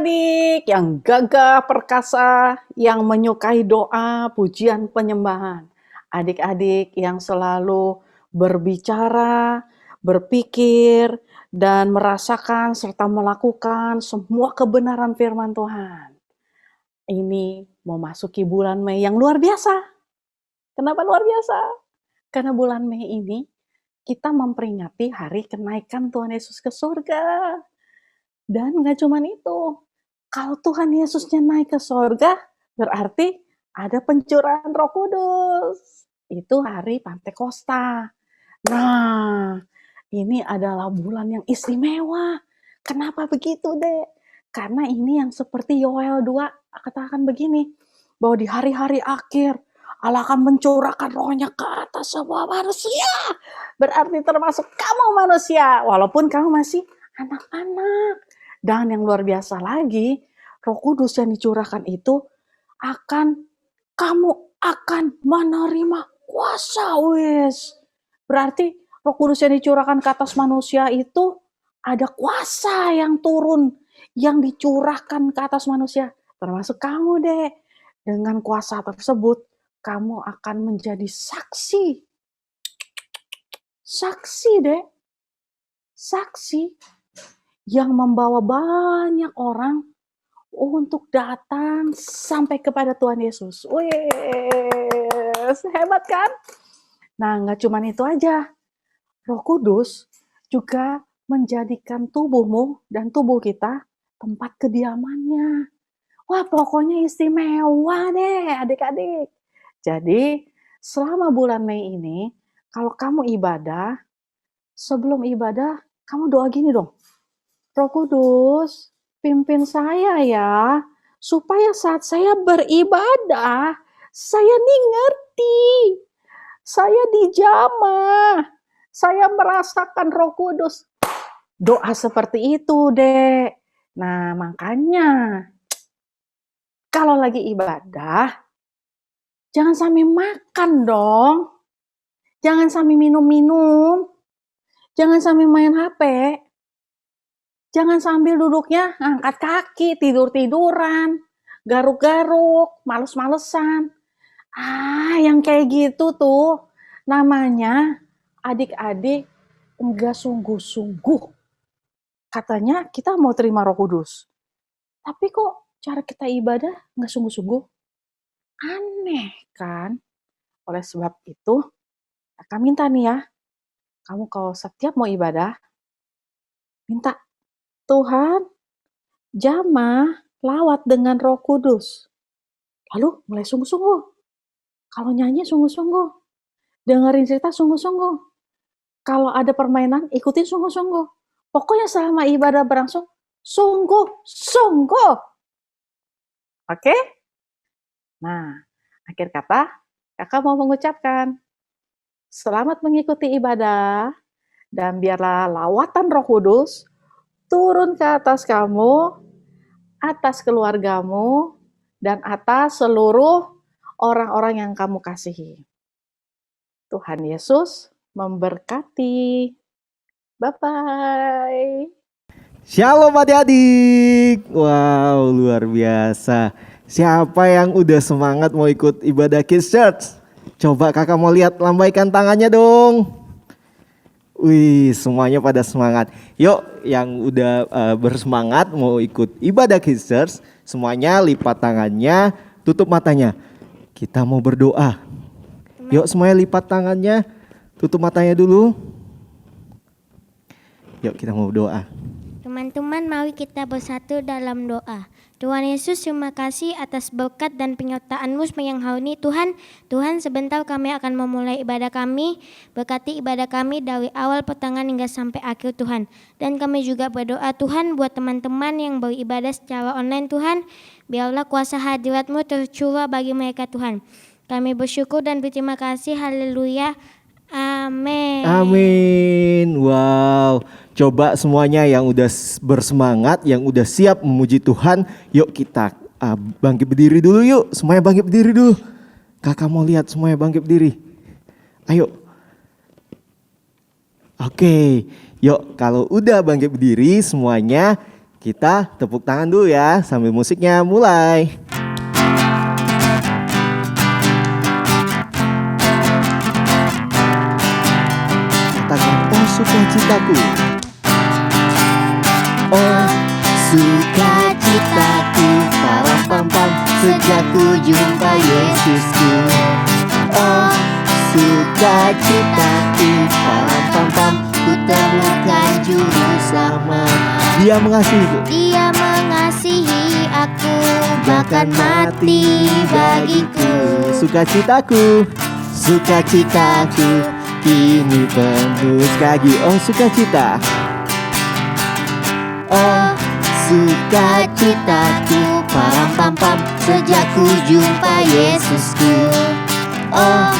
adik-adik yang gagah perkasa, yang menyukai doa, pujian, penyembahan. Adik-adik yang selalu berbicara, berpikir, dan merasakan serta melakukan semua kebenaran firman Tuhan. Ini memasuki bulan Mei yang luar biasa. Kenapa luar biasa? Karena bulan Mei ini kita memperingati hari kenaikan Tuhan Yesus ke surga. Dan nggak cuma itu, kalau Tuhan Yesusnya naik ke sorga, berarti ada pencurahan Roh Kudus. Itu hari Pantekosta. Nah, ini adalah bulan yang istimewa. Kenapa begitu, Dek? Karena ini yang seperti Yoel 2 katakan begini, bahwa di hari-hari akhir Allah akan mencurahkan rohnya ke atas semua manusia. Berarti termasuk kamu manusia, walaupun kamu masih anak-anak. Dan yang luar biasa lagi, Roh Kudus yang dicurahkan itu kamu akan menerima kuasa, wis. Berarti Roh Kudus yang dicurahkan ke atas manusia itu ada kuasa yang turun, yang dicurahkan ke atas manusia. Termasuk kamu, Dek. Dengan kuasa tersebut, kamu akan menjadi saksi. Saksi, Dek. Saksi yang membawa banyak orang untuk datang sampai kepada Tuhan Yesus. Wih, hebat kan? Nah, nggak cuma itu aja. Roh Kudus juga menjadikan tubuhmu dan tubuh kita tempat kediamannya. Wah, pokoknya istimewa deh adik-adik. Jadi, selama bulan Mei ini, kalau kamu ibadah, sebelum ibadah, kamu doa gini dong. Roh Kudus, pimpin saya ya, supaya saat saya beribadah, saya nih ngerti, saya dijamah, saya merasakan Roh Kudus. Doa seperti itu, Dek. Nah, makanya kalau lagi ibadah, jangan sambil makan dong. Jangan sambil minum-minum. Jangan sambil main HP. Jangan sambil duduknya angkat kaki, tidur-tiduran, garuk-garuk, males-malesan. Yang kayak gitu tuh namanya adik-adik enggak sungguh-sungguh. Katanya kita mau terima Roh Kudus. Tapi kok cara kita ibadah enggak sungguh-sungguh? Aneh kan? Oleh sebab itu, Kakak minta nih ya, kamu kalau setiap mau ibadah, minta, Tuhan, jamah lawat dengan Roh Kudus. Lalu mulai sungguh-sungguh. Kalau nyanyi sungguh-sungguh. Dengerin cerita sungguh-sungguh. Kalau ada permainan, ikutin sungguh-sungguh. Pokoknya selama ibadah berlangsung, sungguh-sungguh. Oke? Nah, akhir kata, Kakak mau mengucapkan, selamat mengikuti ibadah, dan biarlah lawatan Roh Kudus turun ke atas kamu, atas keluargamu, dan atas seluruh orang-orang yang kamu kasihi. Tuhan Yesus memberkati. Bye-bye. Shalom adik-adik. Wow, luar biasa. Siapa yang udah semangat mau ikut ibadah Kids Church? Coba kakak mau lihat, lambaikan tangannya dong. Wih, semuanya pada semangat. Yuk, yang udah bersemangat mau ikut ibadah Kids Church, semuanya lipat tangannya, tutup matanya. Kita mau berdoa. Yuk semuanya lipat tangannya, tutup matanya dulu. Yuk kita mau berdoa. Teman-teman, mari kita bersatu dalam doa. Tuhan Yesus, terima kasih atas berkat dan penyertaan-Mu sepanjang hari ini. Tuhan, sebentar kami akan memulai ibadah kami. Berkati ibadah kami dari awal pertengahan hingga sampai akhir Tuhan. Dan kami juga berdoa Tuhan buat teman-teman yang beribadah secara online Tuhan. Biarlah kuasa hadirat-Mu tercurah bagi mereka Tuhan. Kami bersyukur dan berterima kasih. Haleluya. Amin. Amin. Wow. Coba semuanya yang udah bersemangat, yang udah siap memuji Tuhan, yuk kita bangkit berdiri dulu yuk. Semuanya bangkit berdiri dulu. Kakak mau lihat semuanya bangkit berdiri. Ayo. Oke. Yuk kalau udah bangkit berdiri semuanya, Kita tepuk tangan dulu ya sambil musiknya mulai. Katakan, oh sukacitaku. Oh sukacitaku, param pam pam, sejak ku jumpa Yesusku. Oh sukacitaku, param pam pam, ku temukan juru selamat. Dia mengasihiku, Dia mengasihi aku, bahkan mati bagiku. sukacitaku, sukacitaku, kini penuh sekali. Oh sukacita. Oh sukacitaku, param pam pam, sejak ku jumpa Yesusku. Oh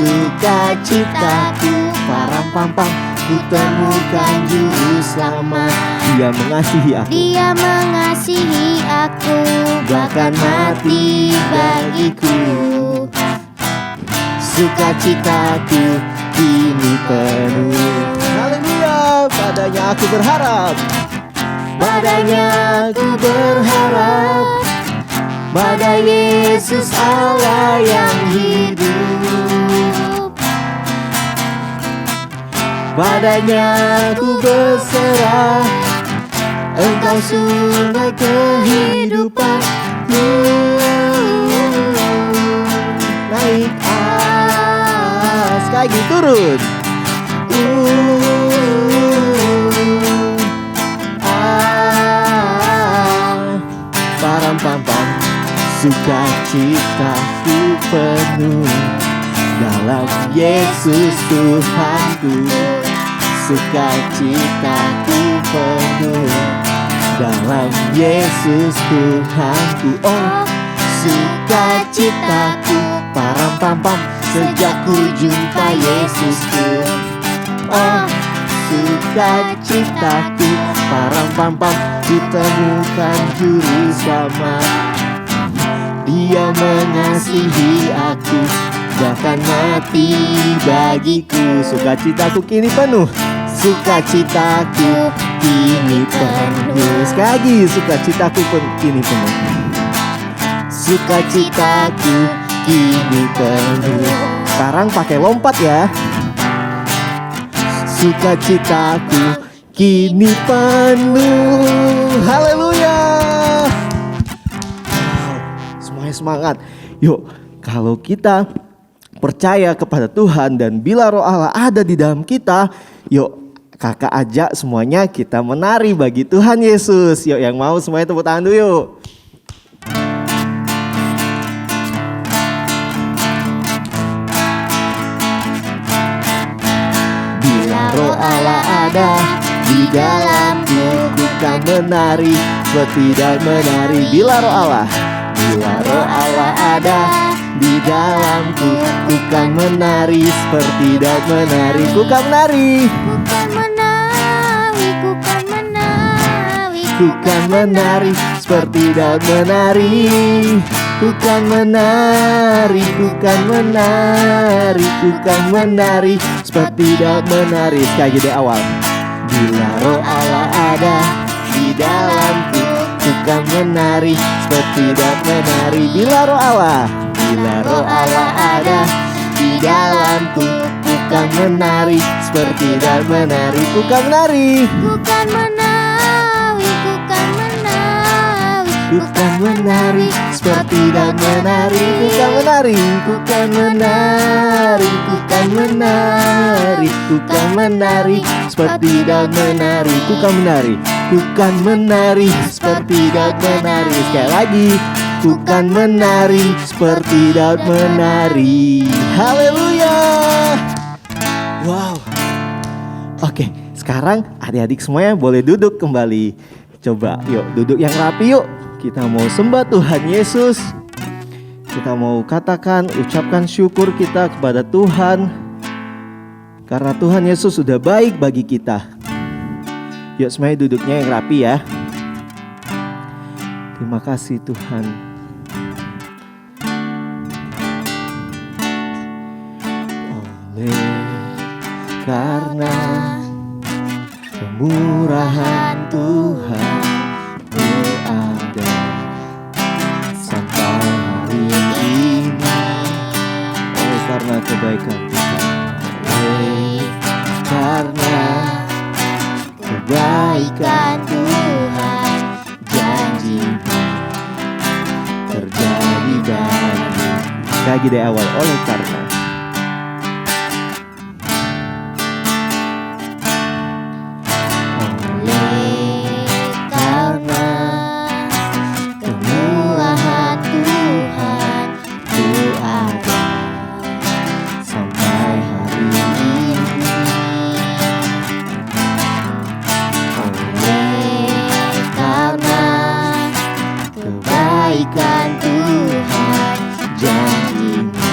sukacitaku, param pam pam, ku temukan juru selamat. Dia mengasihi aku, Dia mengasihi aku, bahkan mati bagiku. Sukacitaku kini penuh. Haleluya, padanya aku berharap. Padanya aku berharap, pada Yesus Allah yang hidup. Padanya aku berserah, Engkau sumber kehidupanku. Naik sekali turun. Param pam pam, sukacitaku penuh dalam Yesus Tuhanku. Sukacitaku penuh dalam Yesus Tuhanku. Oh sukacitaku, param pam pam, sejak ku jumpa Yesusku. Oh sukacitaku, param pam pam, ditemukan juru selamat. Dia mengasihi aku, bahkan mati bagiku. Sukacitaku kini penuh, sukacitaku kini penuh. Sekali lagi, sukacitaku kini penuh. Sukacitaku kini penuh. Sekarang pakai lompat ya. Sukacitaku kini penuh. Haleluya. Semuanya semangat. Yuk, kalau kita percaya kepada Tuhan dan bila Roh Allah ada di dalam kita, yuk kakak ajak semuanya kita menari bagi Tuhan Yesus. Yuk yang mau semuanya tepuk tangan dulu yuk. Bila Roh Allah ada di dalamku, ku kan menari seperti dan menari. Bila Roh Allah ada di dalamku, ku kan menari seperti dan menari. Ku kan menari, Ku kan menari, ku kan menari, ku kan menari seperti dan menari. Ku kan menari, ku kan menari, ku kan menari seperti dan menari. Sekali lagi dari awal. Bila Roh Allah ada di dalamku, ku kan menari seperti dan menari. Bila Roh Allah ada di dalamku, ku kan menari seperti dan menari. Ku kan menari, ku kan menari, ku kan menari, ku kan menari seperti dan menari. Ku kan menari, ku kan menari, ku kan menari, ku kan menari seperti dan menari. Ku kan menari, ku kan menari seperti dan menari. Sekali lagi, ku kan menari seperti dan menari. Haleluya. Wow. Oke, sekarang adik-adik semuanya boleh duduk kembali. Coba yuk duduk yang rapi yuk. Kita mau sembah Tuhan Yesus. Kita mau katakan, ucapkan syukur kita kepada Tuhan, karena Tuhan Yesus sudah baik bagi kita. Yuk semuanya duduknya yang rapi ya. Terima kasih Tuhan. Oleh karena kemurahan Tuhan, kebaikan karena kebaikan Tuhan, janji-Mu terjadi bagi. Lagi dari awal, oleh karena kemurahan Tuhan ku ada sampai hari ini. karena kebaikan Tuhan, janji-Mu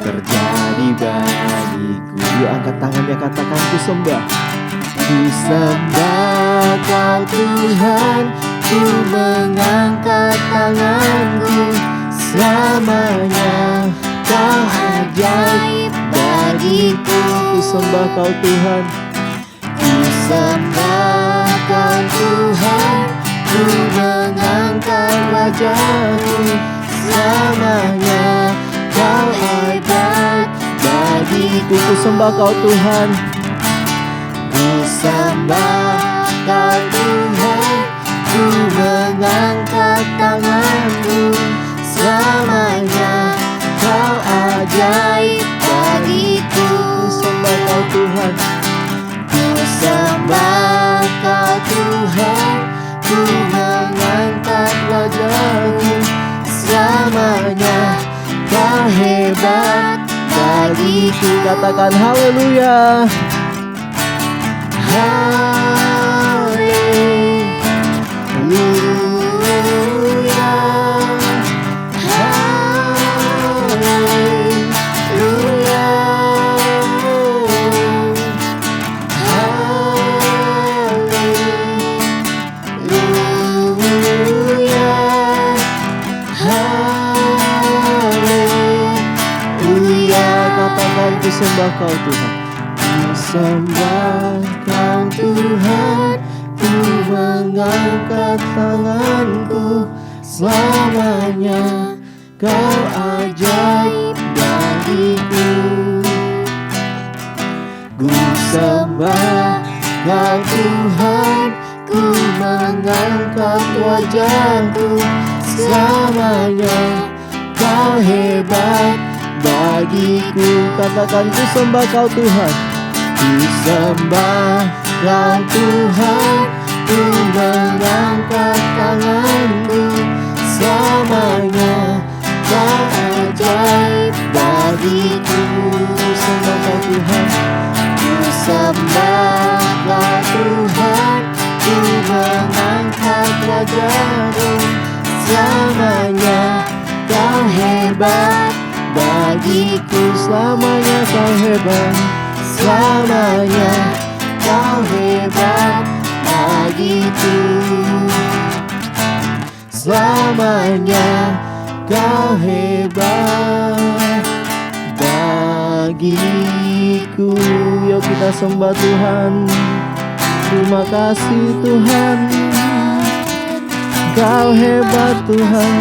Terjadi bagiku. Yuk angkat tangannya, katakan ku sembah. Ku sembah Kau Tuhan, ku mengangkat tanganku. Selamanya Kau ajaib bagiku. Ku sembah Kau Tuhan, ku sembah Kau Tuhan, ku mengangkat wajahku. Selamanya Kau hebat bagiku. Ku sembah Kau Tuhan, ku sembah Kau Tuhan, ku mengangkat tanganku. Selamanya Kau ajaib bagiku. Ku sembah Kau Tuhan, ku sembah Kau Tuhan, ku mengangkat wajahku. Selamanya Kau hebat bagiku. Katakan haleluya. Haleluya. Haleluya. Haleluya. Haleluya. Katakan ku sembah Kau Tuhan, ku sembah Kau Tuhan, ku mengangkat tanganku. Selamanya Kau ajaib bagiku. Ku sembah Kau Tuhan, ku mengangkat wajahku. Selamanya Kau hebat bagiku. Katakan ku sembah Kau Tuhan, ku sembah Kau Tuhan, ku mengangkat tanganku. Selamanya Kau ajaib bagiku. Ku sembah Kau Tuhan, ku sembah Kau Tuhan, ku mengangkat wajahku. Selamanya Kau hebat bagiku. Selamanya Kau hebat, selamanya Kau hebat bagiku. Selamanya Kau hebat bagiku. Yuk kita sembah Tuhan. Terima kasih Tuhan, Kau hebat Tuhan,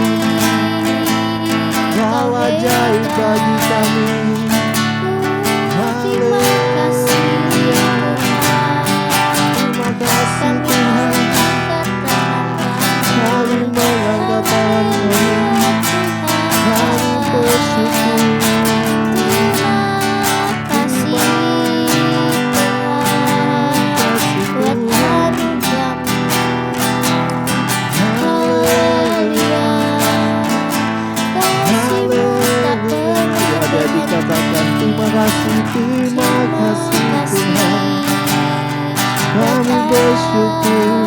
Kau ajaib bagi kami. Haleluya. Terima kasih Tuhan, kami mengangkat tangan kami, kami bersyukur. Terima kasih Tuhan, kami bersyukur.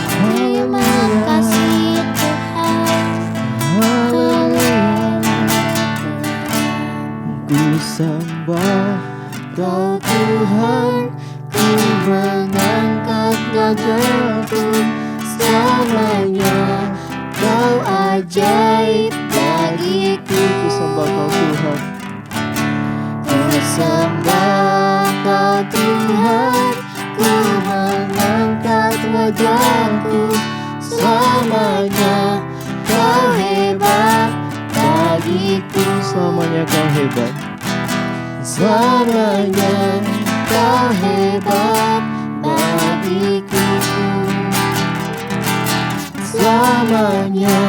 Terima kasih Tuhan. Haleluya. Ku sembah Kau Tuhan, ku mengangkat wajahku. Selamanya Kau ajaib bagiku. Ku sembah Kau Tuhan, ku sembah Kau Tuhan, ku mengangkat wajahku. Selamanya Kau hebat bagiku. Selamanya kau hebat, selamanya kau hebat bagiku. Selamanya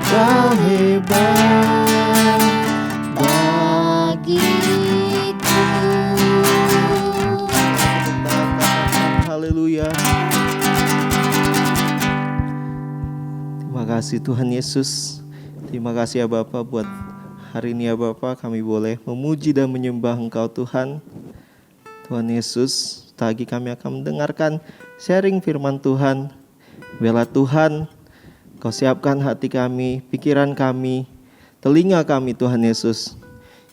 kau hebat bagiku. Haleluya. Terima kasih Tuhan Yesus. Terima kasih ya Bapak buat hari ini ya Bapak, kami boleh memuji dan menyembah Engkau Tuhan. Tuhan Yesus, lagi kami akan mendengarkan sharing firman Tuhan. Biarlah Tuhan, Kau siapkan hati kami, pikiran kami, telinga kami Tuhan Yesus.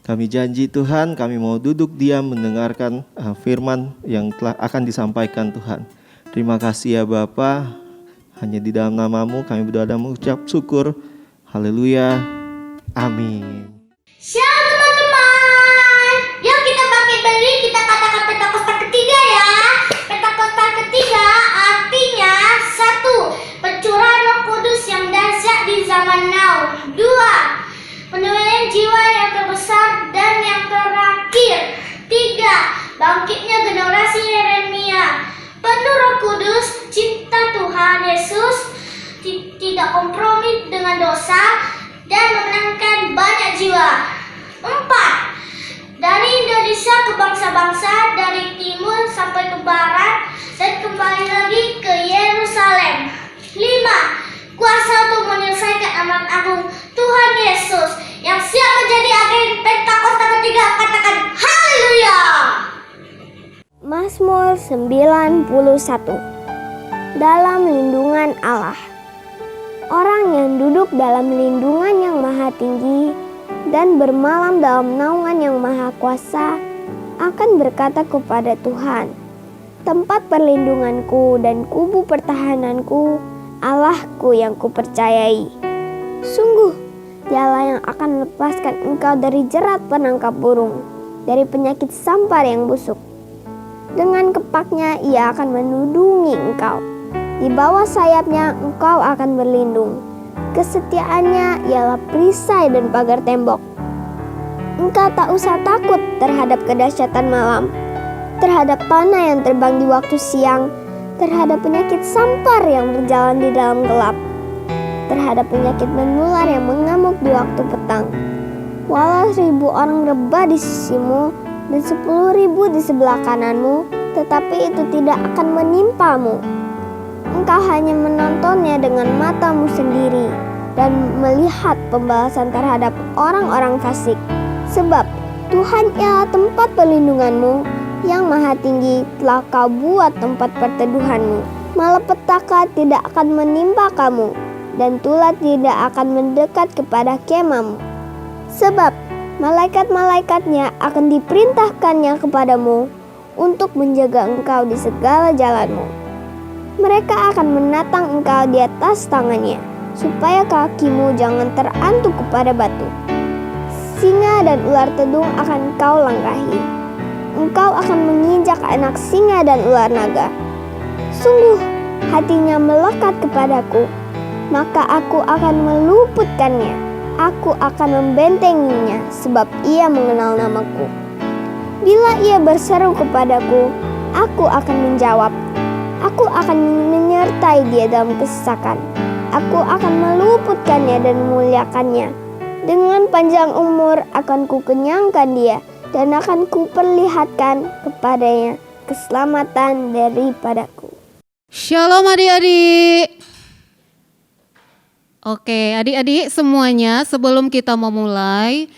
Kami janji Tuhan, kami mau duduk diam mendengarkan firman yang telah akan disampaikan Tuhan. Terima kasih ya Bapa. Hanya di dalam nama-Mu kami berdoa dan mengucap syukur. Haleluya. Amin. Shalom teman-teman. Yuk kita bangkit berdiri, kita katakan Pentakosta ketiga ya. Pentakosta ketiga artinya 1. Pencurahan Roh Kudus yang dahsyat di zaman now. 2. Penuaian jiwa yang terbesar dan yang terakhir. 3. Bangkitnya generasi Yeremia. Penuh Roh Kudus, cinta Tuhan Yesus, tidak kompromi dengan dosa, dan memenangkan banyak jiwa. 4. Dari Indonesia ke bangsa-bangsa, dari timur sampai ke barat, dan kembali lagi ke Yerusalem. 5. Kuasa untuk menyelesaikan amanat agung Tuhan Yesus yang siap menjadi agen Pentakosta ketiga. Katakan haleluya. Mazmur 91. Dalam lindungan Allah. Orang yang duduk dalam lindungan yang maha tinggi dan bermalam dalam naungan yang maha kuasa akan berkata kepada Tuhan, tempat perlindunganku dan kubu pertahananku, Allahku yang kupercayai. Sungguh, Dialah yang akan melepaskan engkau dari jerat penangkap burung, dari penyakit sampar yang busuk. Dengan kepaknya ia akan menudungi engkau. Di bawah sayapnya engkau akan berlindung. Kesetiaannya ialah perisai dan pagar tembok. Engkau tak usah takut terhadap kedahsyatan malam, terhadap panah yang terbang di waktu siang, terhadap penyakit sampar yang berjalan di dalam gelap, terhadap penyakit menular yang mengamuk di waktu petang. Walau 1000 orang rebah di sisimu dan 10.000 di sebelah kananmu, tetapi itu tidak akan menimpamu. Engkau hanya menontonnya dengan matamu sendiri dan melihat pembalasan terhadap orang-orang fasik. Sebab Tuhan ialah tempat perlindunganmu, yang maha tinggi telah kau buat tempat perteduhanmu. Malapetaka tidak akan menimpa kamu, dan tulah tidak akan mendekat kepada kemahmu. Sebab malaikat-malaikatnya akan diperintahkannya kepadamu untuk menjaga engkau di segala jalanmu. Mereka akan menatang engkau di atas tangannya, supaya kakimu jangan terantuk kepada batu. Singa dan ular tedung akan kau langkahi. Engkau akan menginjak anak singa dan ular naga. Sungguh, hatinya melekat kepadaku, maka aku akan meluputkannya. Aku akan membentenginya, sebab ia mengenal namaku. Bila ia berseru kepadaku, aku akan menjawab. Aku akan menyertai dia dalam kesesakan. Aku akan meluputkannya dan memuliakannya. Dengan panjang umur akan kukenyangkan dia, dan akan kuperlihatkan kepadanya keselamatan daripadaku. Shalom adik-adik. Oke, adik-adik semuanya, sebelum kita memulai,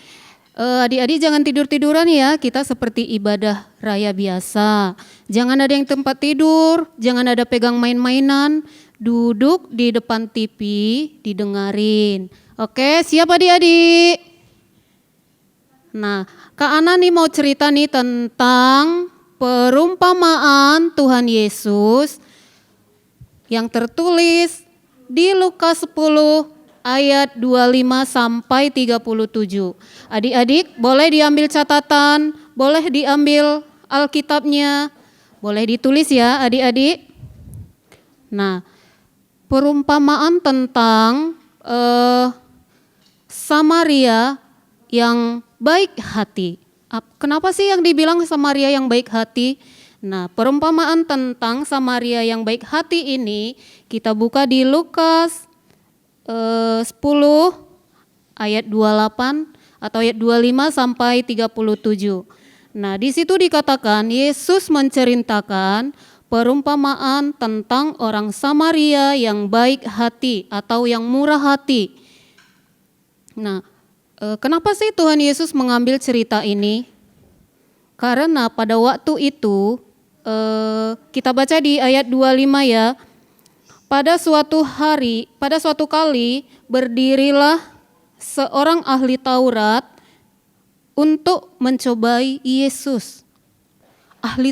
adik-adik jangan tidur-tiduran ya, kita seperti ibadah raya biasa. Jangan ada yang tempat tidur, jangan ada pegang main-mainan, duduk di depan TV, didengarin. Oke, siap adik-adik? Nah, Kak Ana nih mau cerita nih tentang perumpamaan Tuhan Yesus yang tertulis di Lukas 10 ayat 25 sampai 37. Adik-adik boleh diambil catatan, boleh diambil Alkitabnya, boleh ditulis ya adik-adik. Nah, perumpamaan tentang Samaria yang baik hati. Kenapa sih yang dibilang Samaria yang baik hati? Nah, perumpamaan tentang Samaria yang baik hati ini kita buka di Lukas 10 ayat 28 atau ayat 25 sampai 37. Nah, di situ dikatakan Yesus menceritakan perumpamaan tentang orang Samaria yang baik hati atau yang murah hati. Nah, kenapa sih Tuhan Yesus mengambil cerita ini? Karena pada waktu itu, kita baca di ayat 25 ya, pada suatu kali berdirilah seorang ahli Taurat untuk mencobai Yesus. Ahli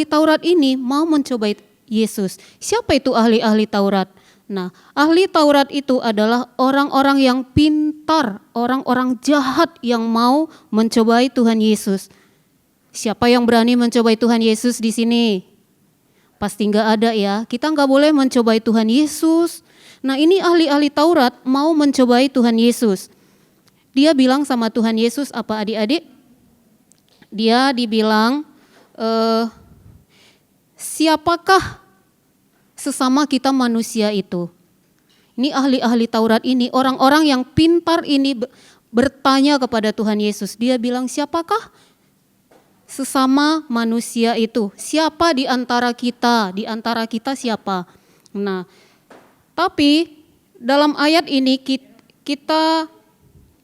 Taurat ini mau mencobai Yesus. Siapa itu ahli Taurat? Nah, ahli Taurat itu adalah orang-orang yang pintar, orang-orang jahat yang mau mencobai Tuhan Yesus. Siapa yang berani mencobai Tuhan Yesus di sini? Pasti nggak ada ya. Kita nggak boleh mencobai Tuhan Yesus. Nah, ini ahli-ahli Taurat mau mencobai Tuhan Yesus. Dia bilang sama Tuhan Yesus apa adik-adik? Dia dibilang, siapakah sesama kita manusia itu? Ini ahli-ahli Taurat ini, orang-orang yang pintar ini bertanya kepada Tuhan Yesus. Dia bilang, siapakah sesama manusia itu? Siapa di antara kita? Di antara kita siapa? Nah, tapi dalam ayat ini kita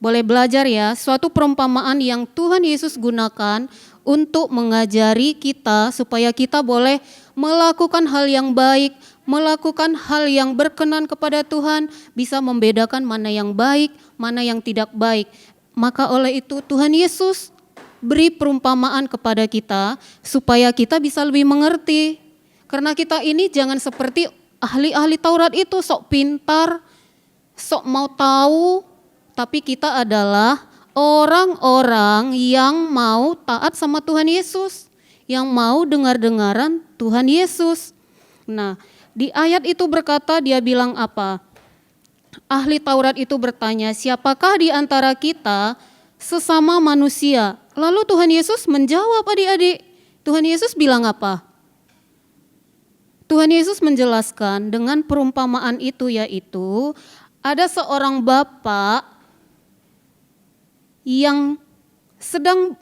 boleh belajar ya, suatu perumpamaan yang Tuhan Yesus gunakan untuk mengajari kita supaya kita boleh melakukan hal yang baik, melakukan hal yang berkenan kepada Tuhan, bisa membedakan mana yang baik, mana yang tidak baik. Maka oleh itu Tuhan Yesus beri perumpamaan kepada kita supaya kita bisa lebih mengerti. Karena kita ini jangan seperti ahli-ahli Taurat itu sok pintar, sok mau tahu, tapi kita adalah orang-orang yang mau taat sama Tuhan Yesus, yang mau dengar-dengaran Tuhan Yesus. Nah, di ayat itu berkata, dia bilang apa? Ahli Taurat itu bertanya, siapakah di antara kita sesama manusia? Lalu Tuhan Yesus menjawab adik-adik. Tuhan Yesus bilang apa? Tuhan Yesus menjelaskan dengan perumpamaan itu, yaitu ada seorang bapak yang sedang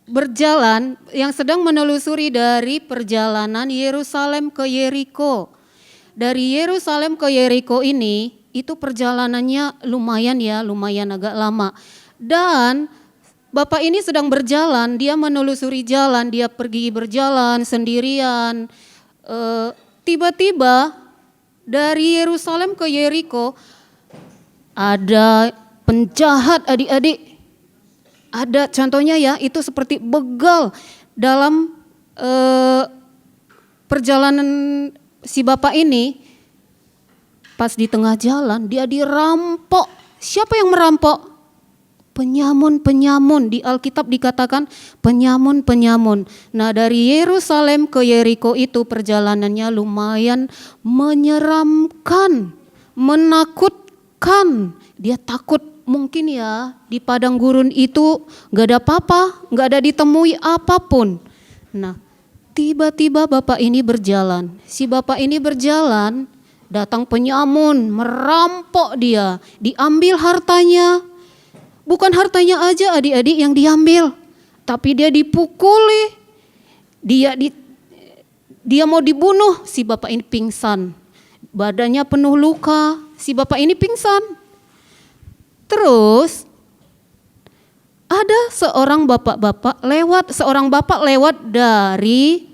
berjalan, yang sedang menelusuri dari perjalanan Yerusalem ke Yeriko. Dari Yerusalem ke Yeriko ini, itu perjalanannya lumayan agak lama. Dan bapak ini sedang berjalan, dia menelusuri jalan, dia pergi berjalan sendirian. Tiba-tiba dari Yerusalem ke Yeriko ada penjahat adik-adik. Ada contohnya ya, itu seperti begal dalam perjalanan si bapak ini. Pas di tengah jalan dia dirampok. Siapa yang merampok? Penyamun-penyamun. Di Alkitab dikatakan penyamun-penyamun. Nah, dari Yerusalem ke Yeriko itu perjalanannya lumayan menyeramkan, menakutkan. Dia takut mungkin ya di padang gurun itu gak ada apa-apa, gak ada ditemui apapun. Nah, tiba-tiba bapak ini berjalan. Si bapak ini berjalan, datang penyamun, merampok dia, diambil hartanya. Bukan hartanya aja adik-adik yang diambil, tapi dia dipukuli, dia mau dibunuh. Si bapak ini pingsan, badannya penuh luka, si bapak ini pingsan. Terus ada seorang bapak lewat dari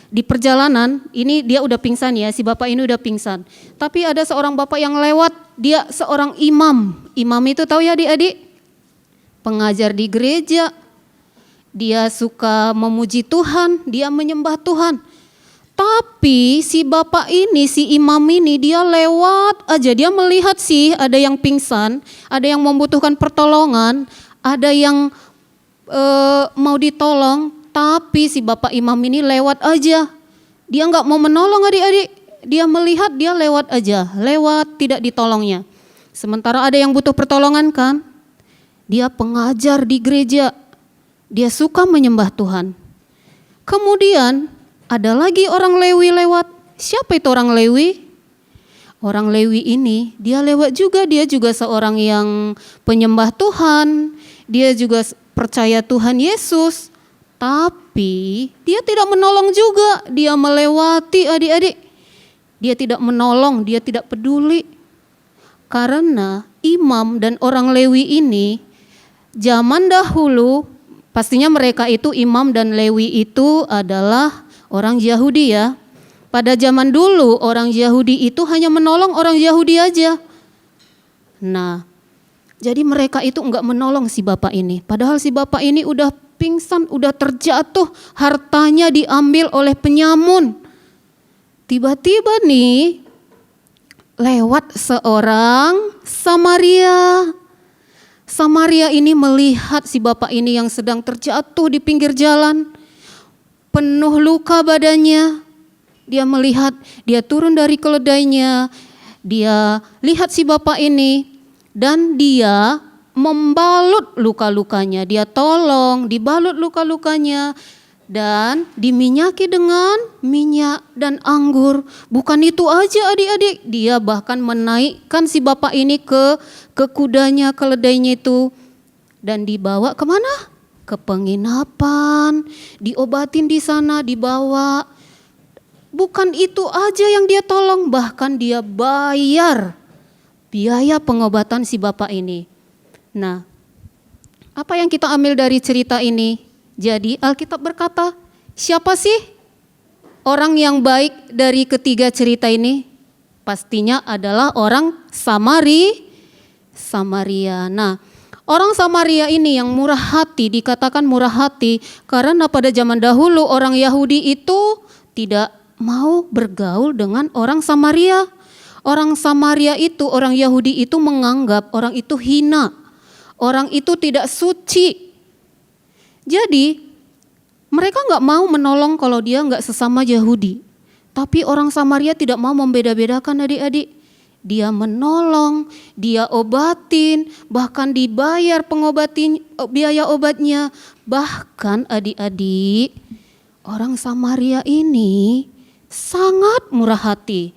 di perjalanan ini, dia udah pingsan ya, si bapak ini udah pingsan. Tapi ada seorang bapak yang lewat, dia seorang imam. Imam itu tahu ya adik-adik? Pengajar di gereja. Dia suka memuji Tuhan, dia menyembah Tuhan. Tapi si bapak ini, si imam ini, dia lewat aja, dia melihat sih ada yang pingsan, ada yang membutuhkan pertolongan, ada yang mau ditolong, tapi si bapak imam ini lewat aja. Dia nggak mau menolong adik-adik, dia melihat, dia lewat aja, lewat tidak ditolongnya. Sementara ada yang butuh pertolongan kan? Dia pengajar di gereja. Dia suka menyembah Tuhan. Kemudian ada lagi orang Lewi lewat. Siapa itu orang Lewi? Orang Lewi ini dia lewat juga, dia juga seorang yang penyembah Tuhan. Dia juga percaya Tuhan Yesus. Tapi dia tidak menolong juga. Dia melewati adik-adik. Dia tidak menolong, dia tidak peduli. Karena imam dan orang Lewi ini zaman dahulu, pastinya mereka itu imam dan Lewi itu adalah orang Yahudi ya. Pada zaman dulu orang Yahudi itu hanya menolong orang Yahudi aja. Nah, jadi mereka itu enggak menolong si bapak ini. Padahal si bapak ini udah pingsan, udah terjatuh, hartanya diambil oleh penyamun. Tiba-tiba nih lewat seorang Samaria. Samaria ini melihat si bapak ini yang sedang terjatuh di pinggir jalan, penuh luka badannya. Dia melihat, dia turun dari keledainya, dia lihat si bapak ini dan dia membalut luka-lukanya. Dia tolong, dibalut luka-lukanya dan diminyaki dengan minyak dan anggur. Bukan itu aja adik-adik, dia bahkan menaikkan si bapak ini ke kudanya, keledainya itu, dan dibawa kemana? Ke penginapan, diobatin di sana, dibawa. Bukan itu aja yang dia tolong, bahkan dia bayar biaya pengobatan si bapak ini. Nah, apa yang kita ambil dari cerita ini? Jadi Alkitab berkata, siapa sih orang yang baik dari ketiga cerita ini? Pastinya adalah orang Samaria. Nah, orang Samaria ini yang murah hati, dikatakan murah hati karena pada zaman dahulu orang Yahudi itu tidak mau bergaul dengan orang Samaria. Orang Samaria itu, orang Yahudi itu menganggap orang itu hina, orang itu tidak suci. Jadi mereka nggak mau menolong kalau dia nggak sesama Yahudi. Tapi orang Samaria tidak mau membeda-bedakan adik-adik. Dia menolong, dia obatin, bahkan dibayar biaya obatnya. Bahkan adik-adik, orang Samaria ini sangat murah hati.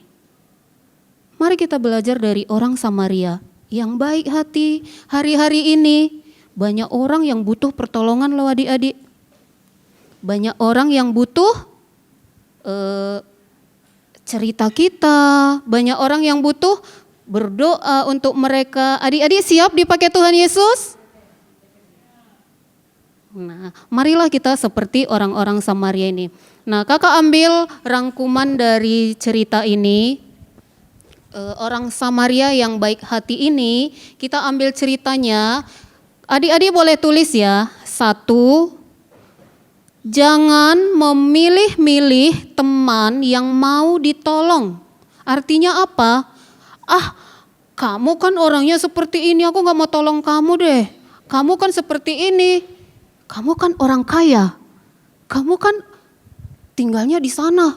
Mari kita belajar dari orang Samaria yang baik hati. Hari-hari ini banyak orang yang butuh pertolongan loh adik-adik. Banyak orang yang butuh cerita kita. Banyak orang yang butuh berdoa untuk mereka. Adik-adik siap dipakai Tuhan Yesus? Nah, marilah kita seperti orang-orang Samaria ini. Nah, kakak ambil rangkuman dari cerita ini. Orang Samaria yang baik hati ini, kita ambil ceritanya. Adik-adik boleh tulis ya. 1, jangan memilih-milih teman yang mau ditolong. Artinya apa? Kamu kan orangnya seperti ini, aku gak mau tolong kamu deh. Kamu kan seperti ini, kamu kan orang kaya. Kamu kan tinggalnya di sana,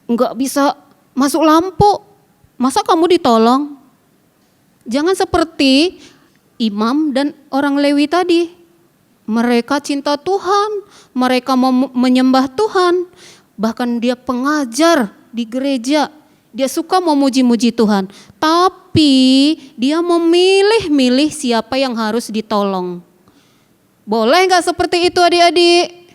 gak bisa masuk lampu. Masa kamu ditolong? Jangan seperti imam dan orang Lewi tadi. Mereka cinta Tuhan, mereka mau menyembah Tuhan. Bahkan dia pengajar di gereja, dia suka memuji-muji Tuhan. Tapi dia memilih-milih siapa yang harus ditolong. Boleh gak seperti itu adik-adik?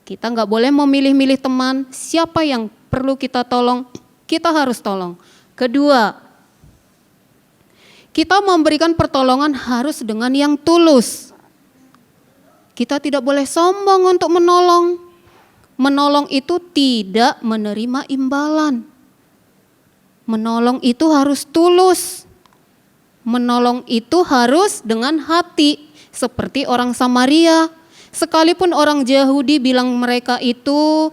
Kita gak boleh memilih-milih teman, siapa yang perlu kita tolong, kita harus tolong. Kedua, kita memberikan pertolongan harus dengan yang tulus. Kita tidak boleh sombong untuk menolong. Menolong itu tidak menerima imbalan. Menolong itu harus tulus. Menolong itu harus dengan hati. Seperti orang Samaria. Sekalipun orang Yahudi bilang mereka itu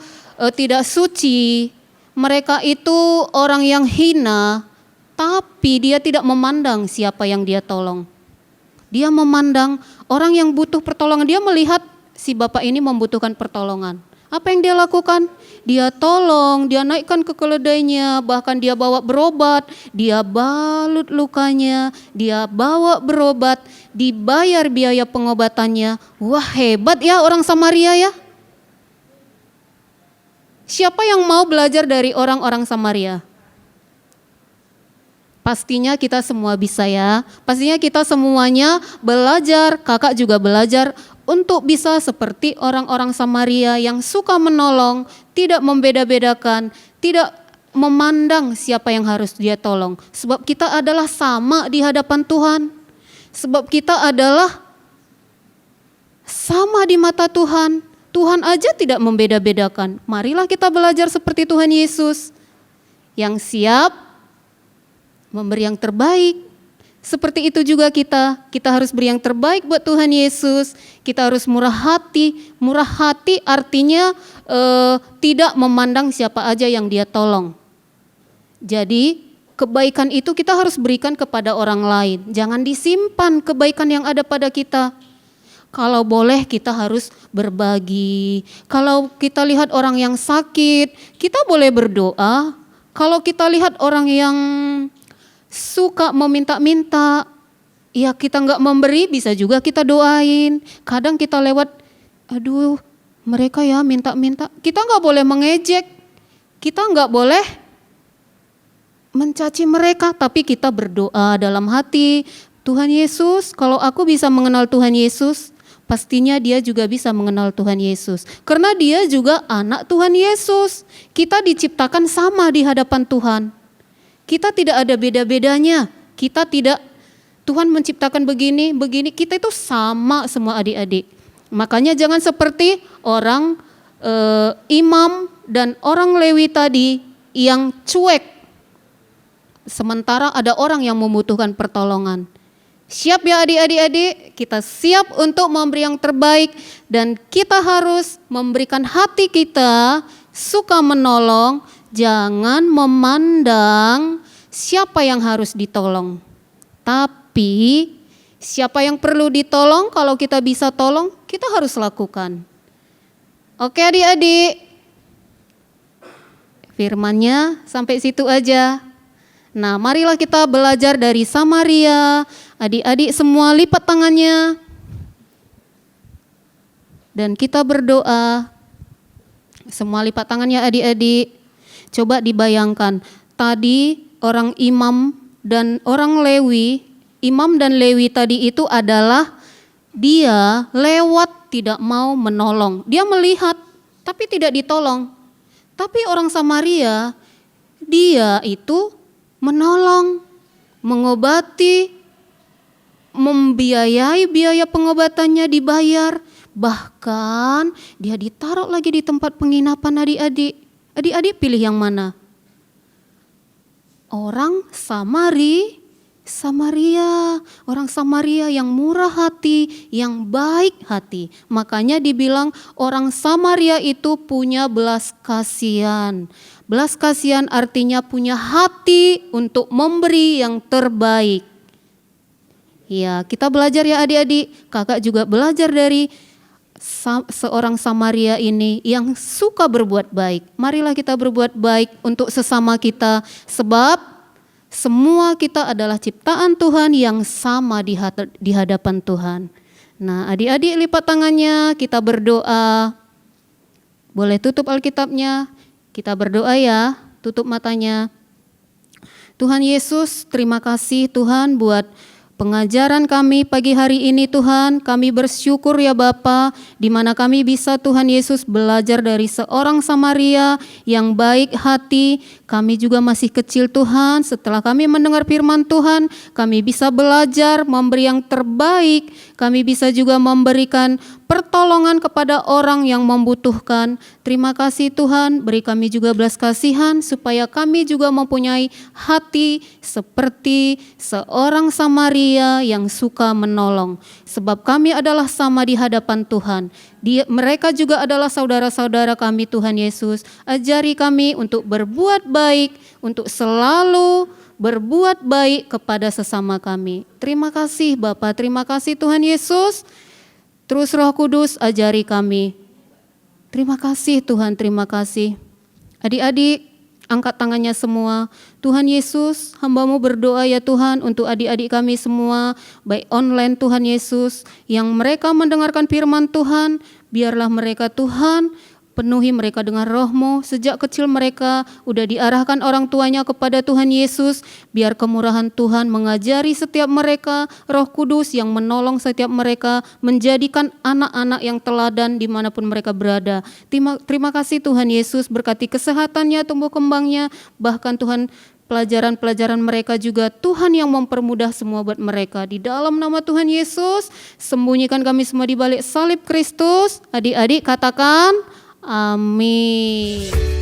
tidak suci, mereka itu orang yang hina, tapi dia tidak memandang siapa yang dia tolong. Dia memandang orang yang butuh pertolongan. Dia melihat si bapak ini membutuhkan pertolongan. Apa yang dia lakukan? Dia tolong, dia naikkan ke keledainya, bahkan dia bawa berobat, dia balut lukanya, dia bawa berobat, dibayar biaya pengobatannya. Wah, hebat ya orang Samaria ya. Siapa yang mau belajar dari orang-orang Samaria? Pastinya kita semua bisa ya. Pastinya kita semuanya belajar, kakak juga belajar untuk bisa seperti orang-orang Samaria yang suka menolong, tidak membeda-bedakan, tidak memandang siapa yang harus dia tolong. Sebab kita adalah sama di hadapan Tuhan. Sebab kita adalah sama di mata Tuhan. Tuhan aja tidak membeda-bedakan. Marilah kita belajar seperti Tuhan Yesus yang siap memberi yang terbaik. Seperti itu juga kita harus beri yang terbaik buat Tuhan Yesus. Kita harus murah hati. Murah hati artinya tidak memandang siapa aja yang dia tolong. Jadi kebaikan itu kita harus berikan kepada orang lain. Jangan disimpan kebaikan yang ada pada kita. Kalau boleh kita harus berbagi. Kalau kita lihat orang yang sakit, kita boleh berdoa. Kalau kita lihat orang yang suka meminta-minta, ya kita nggak memberi, bisa juga kita doain. Kadang kita lewat, aduh mereka ya minta-minta, kita nggak boleh mengejek, kita nggak boleh mencaci mereka, tapi kita berdoa dalam hati, Tuhan Yesus, kalau aku bisa mengenal Tuhan Yesus, pastinya dia juga bisa mengenal Tuhan Yesus. Karena dia juga anak Tuhan Yesus. Kita diciptakan sama di hadapan Tuhan. Kita tidak ada beda-bedanya. Kita tidak, Tuhan menciptakan begini, kita itu sama semua adik-adik. Makanya jangan seperti orang imam dan orang Lewi tadi yang cuek. Sementara ada orang yang membutuhkan pertolongan. Siap ya adik-adik, kita siap untuk memberi yang terbaik dan kita harus memberikan hati kita suka menolong. Jangan memandang siapa yang harus ditolong, tapi siapa yang perlu ditolong, kalau kita bisa tolong, kita harus lakukan. Oke adik-adik, firmannya sampai situ aja. Nah, marilah kita belajar dari Samaria. Adik-adik semua lipat tangannya. Dan kita berdoa. Semua lipat tangannya adik-adik. Coba dibayangkan, tadi orang imam dan orang Lewi, imam dan Lewi tadi itu adalah dia lewat tidak mau menolong. Dia melihat tapi tidak ditolong. Tapi orang Samaria, dia itu menolong, mengobati, membiayai biaya pengobatannya dibayar. Bahkan dia ditaruh lagi di tempat penginapan adik-adik. Adik-adik pilih yang mana? Orang Samaria, orang Samaria yang murah hati, yang baik hati. Makanya dibilang orang Samaria itu punya belas kasihan. Belas kasihan artinya punya hati untuk memberi yang terbaik. Ya, kita belajar ya adik-adik. Kakak juga belajar dari seorang Samaria ini yang suka berbuat baik. Marilah kita berbuat baik untuk sesama kita, sebab semua kita adalah ciptaan Tuhan yang sama di hadapan Tuhan. Nah, adik-adik lipat tangannya, kita berdoa. Boleh tutup Alkitabnya, kita berdoa ya, tutup matanya. Tuhan Yesus, terima kasih Tuhan buat pengajaran kami pagi hari ini Tuhan. Kami bersyukur ya Bapa, di mana kami bisa Tuhan Yesus belajar dari seorang Samaria yang baik hati. Kami juga masih kecil Tuhan, setelah kami mendengar firman Tuhan, kami bisa belajar memberi yang terbaik. Kami bisa juga memberikan pertolongan kepada orang yang membutuhkan. Terima kasih Tuhan, beri kami juga belas kasihan supaya kami juga mempunyai hati seperti seorang Samaria yang suka menolong. Sebab kami adalah sama di hadapan Tuhan. Mereka juga adalah saudara-saudara kami Tuhan Yesus. Ajari kami untuk berbuat baik, untuk selalu berbuat baik kepada sesama kami. Terima kasih Bapa, terima kasih Tuhan Yesus. Terus Roh Kudus ajari kami Terima kasih Tuhan, terima kasih. Adik-adik, angkat tangannya semua. Tuhan Yesus, hamba-Mu berdoa ya Tuhan untuk adik-adik kami semua, baik online Tuhan Yesus, yang mereka mendengarkan firman Tuhan, biarlah mereka Tuhan, penuhi mereka dengan roh-Mu. Sejak kecil mereka udah diarahkan orang tuanya kepada Tuhan Yesus. Biar kemurahan Tuhan mengajari setiap mereka, Roh Kudus yang menolong setiap mereka, menjadikan anak-anak yang teladan dimanapun mereka berada. Terima kasih Tuhan Yesus, berkati kesehatannya, tumbuh kembangnya, bahkan Tuhan pelajaran-pelajaran mereka juga Tuhan yang mempermudah semua buat mereka. Di dalam nama Tuhan Yesus, sembunyikan kami semua di balik salib Kristus. Adik-adik katakan, amin.